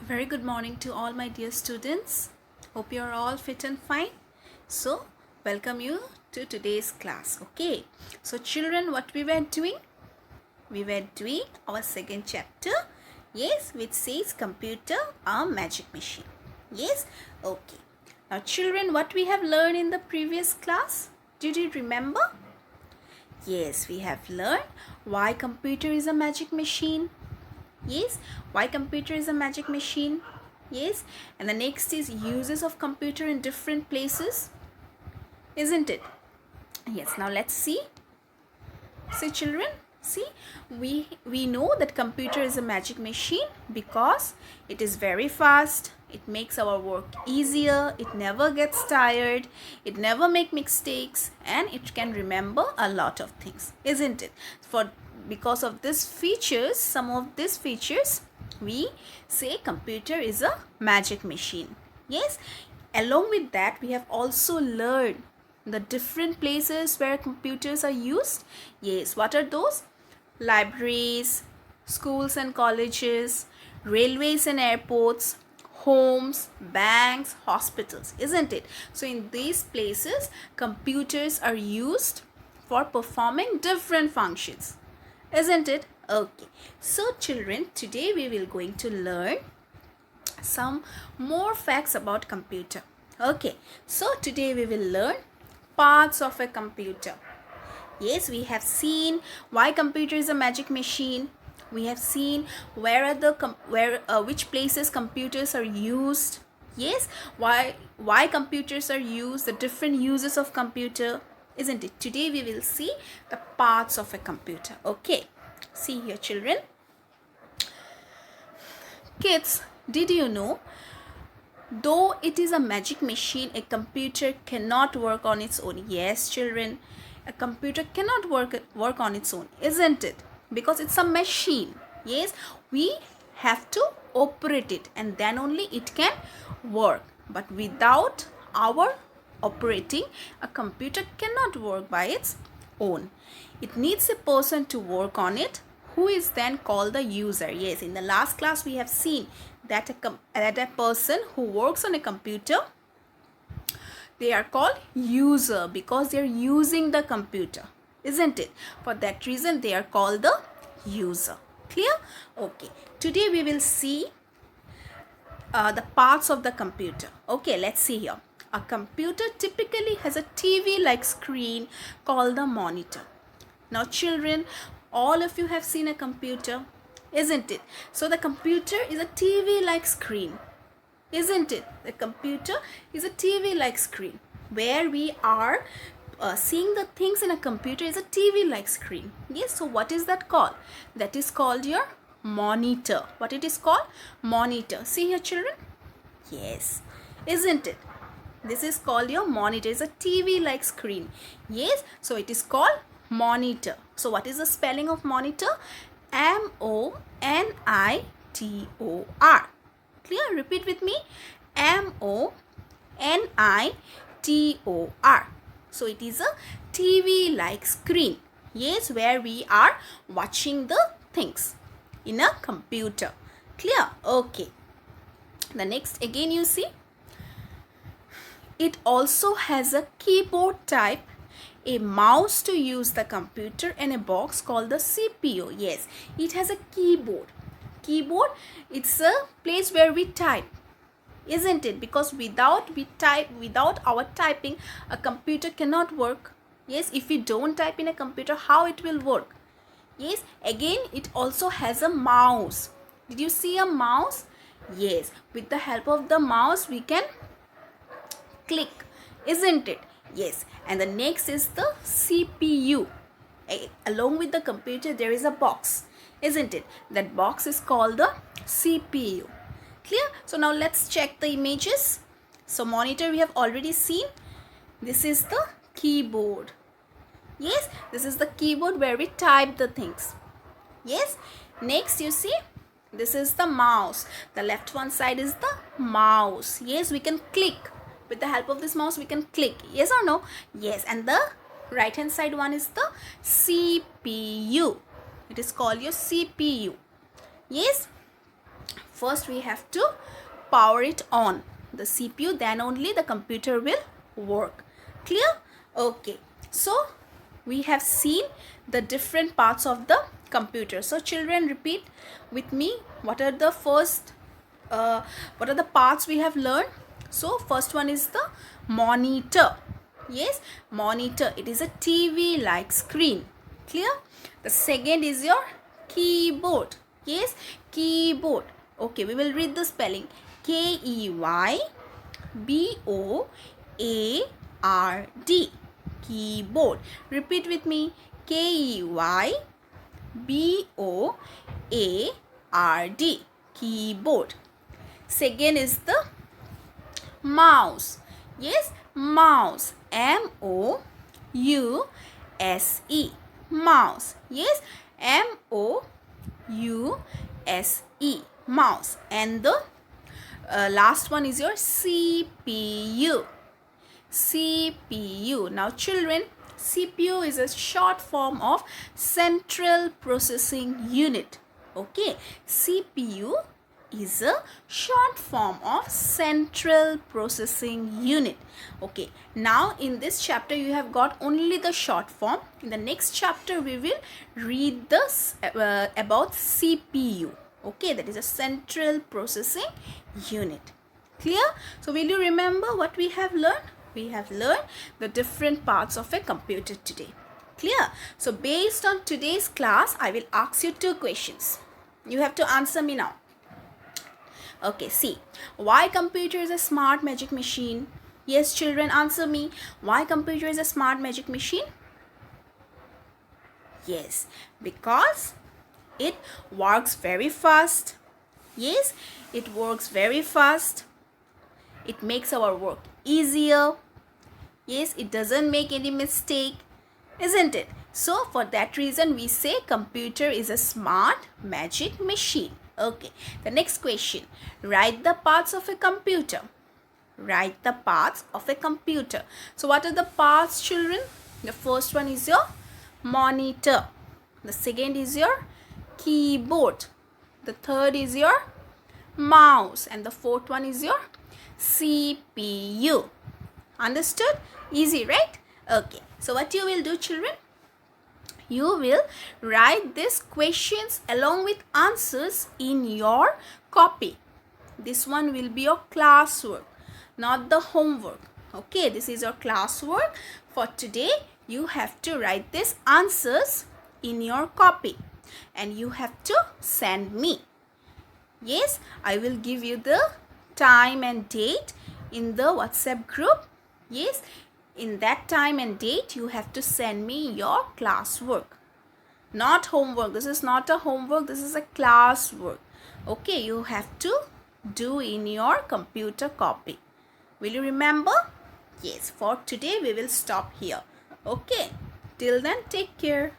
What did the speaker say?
Very good morning to all my dear students. Hope you are all fit and fine. So, welcome you to today's class. Okay. So, children, what we were doing? We were doing our second chapter. Yes, which says computer, a magic machine. Yes. Okay. Now, children, what we have learned in the previous class? Did you remember? Yes, we have learned why computer is a magic machine. Yes, why computer is a magic machine. Yes, and the next is uses of computer in different places, isn't it? Yes, now let's see. See children, see, we know that computer is a magic machine because it is very fast, it makes our work easier, it never gets tired, it never make mistakes, and it can remember a lot of things, isn't it? Because of these features, some of these features, we say computer is a magic machine. Yes, along with that, we have also learned the different places where computers are used. Yes, what are those? Libraries, schools and colleges, railways and airports, homes, banks, hospitals, isn't it? So in these places, computers are used for performing different functions, isn't it? Okay, so children, today we will going to learn some more facts about computer. Okay, so today we will learn parts of a computer. Yes, we have seen why computer is a magic machine. We have seen where are the which places computers are used. Yes, why computers are used, the different uses of computer, isn't it? Today we will see the parts of a computer. Okay, see here children. Kids, did you know, though it is a magic machine, a computer cannot work on its own? Yes, children, a computer cannot work on its own, isn't it? Because it's a machine. Yes, we have to operate it and then only it can work. But without our operating, a computer cannot work by its own. It needs a person to work on it, who is then called the user. Yes, in the last class we have seen that a person who works on a computer, they are called user because they are using the computer, isn't it? For that reason they are called the user. Clear? Okay, today we will see the parts of the computer. Okay, let's see here. A computer typically has a TV like screen called the monitor. Now children, all of you have seen a computer, isn't it? So the computer is a TV like screen, isn't it? The computer is a TV like screen. Where we are seeing the things in a computer is a TV like screen. Yes, so what is that called? That is called your monitor. What it is called? Monitor. See here children? Yes, isn't it? This is called your monitor. It's a TV like screen. Yes, so it is called monitor. So what is the spelling of monitor? M-O-N-I-T-O-R. Clear? Repeat with me. M-O-N-I-T-O-R. So it is a TV like screen. Yes, where we are watching the things in a computer. Clear? Okay. The next again you see, it also has a keyboard type, a mouse to use the computer, and a box called the CPU. Yes, it has a keyboard. Keyboard, it's a place where we type, isn't it? Because without our typing, a computer cannot work. Yes, if we don't type in a computer, how it will work? Yes, again it also has a mouse. Did you see a mouse? Yes, with the help of the mouse we can click, isn't it? Yes, and the next is the CPU. Along with the computer there is a box, isn't it? That box is called the CPU. Clear? So now let's check the images. So monitor we have already seen. This is the keyboard. Yes, this is the keyboard where we type the things. Yes, next you see, this is the mouse. The left one side is the mouse. Yes, we can click. With the help of this mouse we can click. Yes or no? Yes, and the right hand side one is the CPU. It is called your CPU. Yes, First we have to power it on, the CPU, then only the computer will work. Clear? Okay, so we have seen the different parts of the computer. So children, repeat with me, what are the parts we have learned? So first one is the monitor. Yes, monitor, it is a TV like screen. Clear? The second is your keyboard. Yes, keyboard. Okay, we will read the spelling. Keyboard. Keyboard. Repeat with me. Keyboard. Keyboard. Second is the mouse. Yes, mouse. M-O-U-S-E. Mouse. Yes, M-O-U-S-E. Mouse. And the last one is your CPU. CPU. Now children, CPU is a short form of Central Processing Unit. Okay, CPU is a short form of Central Processing Unit. Okay, now in this chapter you have got only the short form. In the next chapter we will read this about CPU. Okay, that is a Central Processing Unit. Clear? So will you remember what we have learned? We have learned the different parts of a computer today. Clear? So based on today's class, I will ask you 2 questions. You have to answer me now. Okay, see. Why computer is a smart magic machine? Yes, children, answer me. Why computer is a smart magic machine? Yes, because it works very fast. Yes, it works very fast. It makes our work easier. Yes, it doesn't make any mistake, isn't it? So for that reason we say computer is a smart magic machine. Okay, the next question. Write the parts of a computer. Write the parts of a computer. So what are the parts, children? The first one is your monitor. The second is your keyboard. The third is your mouse. And the fourth one is your CPU. Understood? Easy, right? Okay. So what you will do, children? You will write these questions along with answers in your copy. This one will be your classwork, not the homework. Okay, this is your classwork for today. You have to write these answers in your copy and you have to send me. Yes, I will give you the time and date in the WhatsApp group. Yes, in that time and date you have to send me your classwork, not homework. This is not a homework, this is a classwork. Okay, you have to do in your computer copy. Will you remember? Yes, for today we will stop here. Okay, till then, take care.